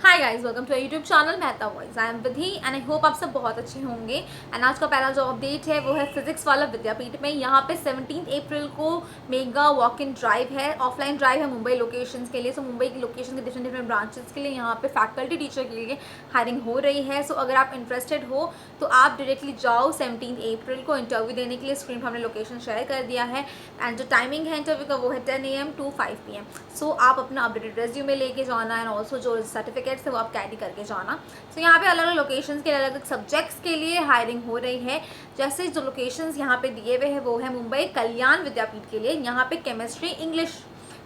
Hi guys, welcome to YouTube channel Mehta voice. I am Vidhi and I hope आप सब बहुत अच्छे होंगे। एंड आज का पहला जो अपडेट है वो है फिजिक्स वाला विद्यापीठ में। यहाँ पे 17 अप्रैल को मेगा वॉक इन ड्राइव है, ऑफलाइन ड्राइव है मुंबई लोकेशंस के लिए। सो मुंबई की लोकेशन के डिफरेंट डिफरेंट ब्रांचेस के लिए यहाँ पे फैकल्टी टीचर के लिए हायरिंग हो रही है। सो अगर आप इंटरेस्टेड हो तो आप डायरेक्टली जाओ 17 अप्रैल को इंटरव्यू देने के लिए। स्क्रीन पर हमने लोकेशन शेयर कर दिया है एंड जो टाइमिंग है इंटरव्यू का वो है 10 AM to 5 PM। सो आप अपना अपडेटेड रेज्यूमे लेके जाना एंड ऑल्सो जो सर्टिफिकेट्स है वो आप कैरी करके जाना। सो यहाँ पे अलग अलग लोकेशंस के अलग अलग सब्जेक्ट्स के लिए हायरिंग हो रही है। जैसे जो लोकेशंस यहाँ पे दिए हुए हैं वो है मुंबई कल्याण विद्यापीठ के लिए, यहाँ पे केमिस्ट्री इंग्लिश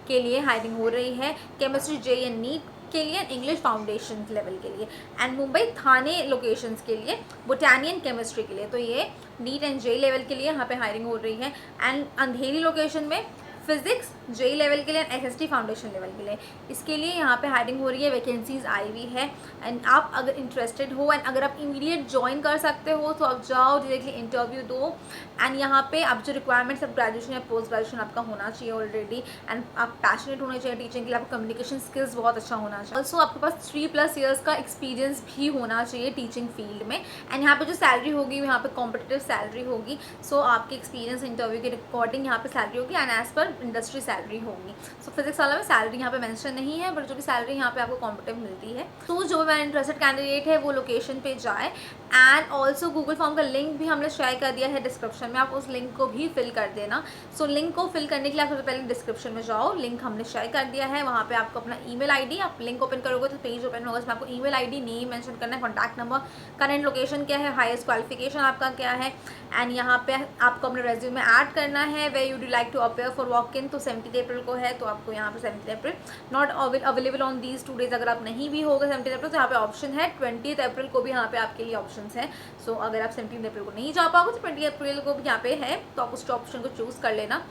के लिए हायरिंग हो रही है। केमिस्ट्री JEE नीट के लिए, इंग्लिश फाउंडेशन लेवल के लिए। एंड मुंबई थाने लोकेशंस के लिए बोटानियन केमिस्ट्री के लिए। तो ये नीट एंड JEE लेवल के लिए यहाँ पे हायरिंग हो रही है। एंड अंधेरी लोकेशन में फिजिक्स JEE लेवल के लिए एंड SST फाउंडेशन लेवल के लिए, इसके लिए यहाँ पे हायरिंग हो रही है। वैकेंसीज आई हुई है एंड आप अगर इंटरेस्टेड हो एंड अगर आप इमीडिएट ज्वाइन कर सकते हो तो आप जाओ, डायरेक्टली इंटरव्यू दो। एंड यहाँ पे आप जो रिक्वायरमेंट्स अब ग्रेजुएशन या पोस्ट ग्रेजुएशन आपका होना चाहिए ऑलरेडी, एंड आप पैशनेट होने चाहिए टीचिंग के लिए, आपका कम्युनिकेशन स्किल्स बहुत अच्छा होना चाहिए। ऑल्सो आपके पास 3+ ईयर्स का एक्सपीरियंस भी होना चाहिए टीचिंग फील्ड में। एंड यहाँ पे जो सैलरी होगी यहाँ पे कॉम्पिटिटिव सैलरी होगी। सो आपके एक्सपीरियंस इंटरव्यू के अकॉर्डिंग यहाँ पे सैलरी होगी and as per industry salary होगी। सो फिजिक्स वाला में सैलरी यहाँ पे मेंशन नहीं है, बट जो भी सैलरी यहाँ पे आपको कॉम्पिटिटिव मिलती है। तो जो भी इंटरेस्टेड कैंडिडेट है वो लोकेशन पे जाए। एंड ऑल्सो गूगल फॉर्म का लिंक भी हमने शेयर कर दिया है डिस्क्रिप्शन में, आप उस लिंक को भी फिल कर देना। सो लिंक को फिल करने के लिए आप सबसे पहले डिस्क्रिप्शन में जाओ, लिंक हमने शेयर कर दिया है। वहाँ पे आपको अपना ईमेल आईडी, आप लिंक ओपन करोगे तो पेज ओपन होगा, उसमें आपको ईमेल आईडी, नेम मेंशन करना है, कॉन्टैक्ट नंबर, करंट लोकेशन क्या है, हाईएस्ट क्वालिफिकेशन आपका क्या है। एंड यहाँ पे आपको अपने रेज्यूमे ऐड करना है way you do like to appear for walk in. तो 17 अप्रैल को है तो आपको यहाँ पे 17 April not available on these 2 days. अगर आप नहीं भी होगा 17 अप्रैल तो यहाँ पे ऑप्शन है 20 अप्रैल को भी यहाँ पे आपके लिए ऑप्शन है। सो अगर आप 17 अप्रैल को नहीं जा पाओगे तो 20 अप्रैल को भी यहाँ पे है, तो आप उस ऑप्शन को चूज़ कर लेना।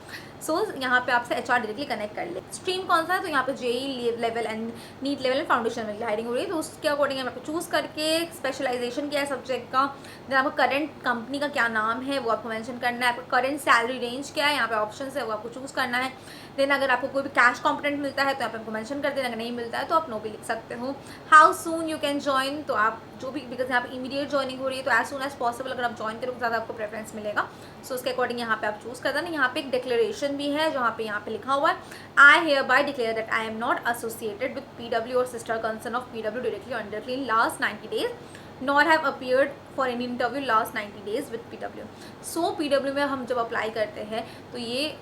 सो यहाँ पे आपसे HR डायरेक्टली कनेक्ट कर ले। स्ट्रीम कौन सा है तो यहाँ पे JEE level and NEET level and foundation में हायरिंग हो रही है। तो उसके अकॉर्डिंग हम आपको चूज़ करके स्पेशलाइजेशन क्या है सब्जेक्ट का, देन आपको करंट कंपनी का क्या नाम है वो आपको मेंशन करना है, आपको करंट सैलरी रेंज क्या है, यहाँ पे ऑप्शन है वो आपको चूज़ करना है। देन अगर आपको कोई भी कैश कॉम्पोनेंट मिलता है तो यहाँ पे आपको मेंशन कर देना, अगर नहीं मिलता है तो आप नो भी लिख सकते हो। How soon you can join, तो आप जो भी, बिकॉज यहाँ पे इमीडिएट ज्वाइनिंग हो रही है तो एज सून एज पॉसिबल अगर आप ज्वाइन करोगे ज़्यादा आपको प्रेफरेंस मिलेगा। सो उसके अकॉर्डिंग यहाँ पे आप चूज़ कर देना। यहाँ पे एक डिक्लेरेशन भी है जहाँ पे यहाँ पे लिखा हुआ है, I hereby declare that I am not associated with PW और sister concern of PW directly और indirectly in last 90 days nor have appeared for any interview last 90 days with PW। So PW में हम जब apply करते हैं तो ये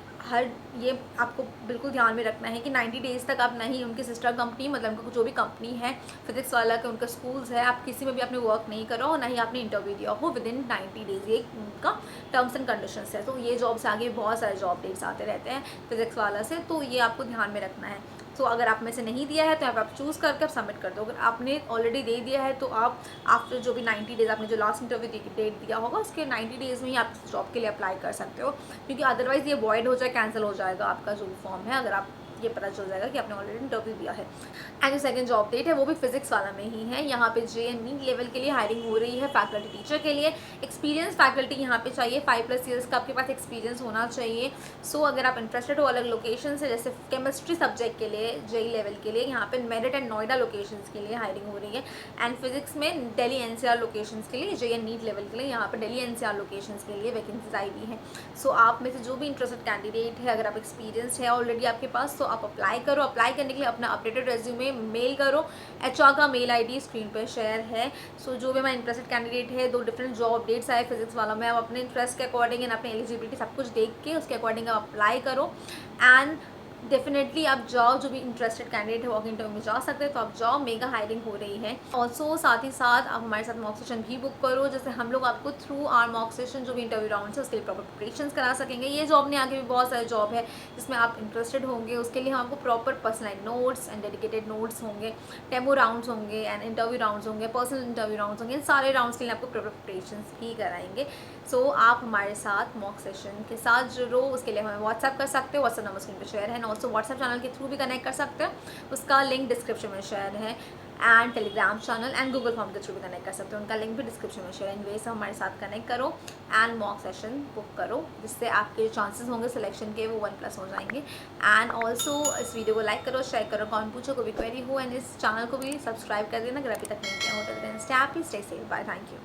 आपको बिल्कुल ध्यान में रखना है कि 90 डेज़ तक आप नहीं, उनकी सिस्टर कंपनी मतलब उनका जो भी कंपनी है फिजिक्स वाला के उनका स्कूल्स है, आप किसी में भी आपने वर्क नहीं करो और ना ही आपने इंटरव्यू दिया हो विद इन 90 डेज़। ये उनका टर्म्स एंड कंडीशंस है। तो ये जॉब से आगे बहुत सारे जॉब डेट्स आते रहते हैं फिजिक्स वाला से, तो ये आपको ध्यान में रखना है। तो अगर आप में से नहीं दिया है तो यहाँ पे आप चूज़ करके आप सबमिट कर दो। अगर आपने ऑलरेडी दे दिया है तो आप आफ्टर जो भी 90 डेज़ आपने जो लास्ट इंटरव्यू डेट दिया होगा उसके 90 डेज़ में ही आप जॉब के लिए अप्लाई कर सकते हो, क्योंकि अदरवाइज़ ये वॉइड हो जाए, कैंसिल हो जाएगा आपका जो भी फॉर्म है, अगर आप ये पता चल जाएगा कि आपने ऑलरेडी इंटरव्यू दिया है। एंड जो सेकंड जॉब डेट है वो भी फिजिक्स वाला में ही है। यहाँ पे JEE लेवल के लिए हायरिंग हो रही है फैकल्टी टीचर के लिए। एक्सपीरियंस फैकल्टी यहाँ पे चाहिए, 5+ ईयर्स का आपके पास एक्सपीरियंस होना चाहिए। सो अगर आप इंटरेस्टेड हो अलग लोकेशन से, जैसे केमिस्ट्री सब्जेक्ट के लिए JEE लेवल के लिए यहाँ पे मेरिट एंड नोएडा लोकेशन के लिए हायरिंग हो रही है। एंड फिजिक्स में दिल्ली NCR लोकेशन के लिए, JEE नीट लेवल के लिए यहाँ पर दिल्ली NCR लोकेशन के लिए वैकेंसीज आई हुई है। सो आप में से जो भी इंटरेस्टेड कैंडिडेट है, अगर आप एक्सपीरियंस है ऑलरेडी आपके पास तो आप अप्लाई करो। अप्लाई करने के लिए अपना अपडेटेड रेज्यूमे मेल करो। HR का मेल ID स्क्रीन पर शेयर है। सो जो भी हमारा इंटरेस्टेड कैंडिडेट है, 2 डिफरेंट जॉब अपडेट्स आए फिजिक्स वाला में, आप अपने इंटरेस्ट के अकॉर्डिंग एंड अपने एलिजिबिलिटी सब कुछ देख के उसके अकॉर्डिंग आप अप्लाई करो। एंड डेफिनेटली आप जाओ, जो भी इंटरेस्टेड कैंडिडेट है वॉक इंटरव्यू में जा सकते हैं तो आप जाओ, मेगा हायरिंग हो रही है। ऑल्सो साथ ही साथ आप हमारे साथ मॉक सेशन भी बुक करो, जैसे हम लोग आपको थ्रू आर मॉक सेशन जो भी इंटरव्यू राउंड है उसके लिए प्रॉपर प्रिपरेशन करा सकेंगे। ये जॉब नहीं, आगे भी बहुत सारे जॉब है जिसमें आप इंटरेस्टेड होंगे, उसके लिए हम आपको proper personalise notes and dedicated notes होंगे, डेमो राउंड्स होंगे एंड इंटरव्यू राउंड्स होंगे, पर्सनल इंटरव्यू राउंड्स होंगे। इन सारे राउंड्स के लिए आपको प्रॉपर प्रिपरेशन भी कराएंगे। सो आप हमारे साथ मॉक सेशन के साथ जुड़ो। उसके लिए हमें व्हाट्सएप कर सकते हो, व्हाट्सएप नंबर स्क्रीन पे शेयर है, ऑल्सो व्हाट्सएप चैनल के थ्रू भी कनेक्ट कर सकते हो, उसका लिंक डिस्क्रिप्शन में शेयर है, and Telegram channel and Google form के थ्रू भी कनेक्ट कर सकते हो, उनका लिंक भी डिस्क्रिप्शन में शेयर है। इन वे से हमारे साथ कनेक्ट करो एंड मॉक सेशन बुक करो, जिससे आपके चांसेस होंगे सिलेक्शन के वो 1+ हो जाएंगे। एंड ऑल्सो इस वीडियो को लाइक करो, शेयर करो, कॉमेंट पूछो, कोई भी क्वेरी हो, एंड इस चैनल को भी सब्सक्राइब कर देना अगर अभी तक नहीं किया हो। Till then stay happy, stay safe, bye, thank you.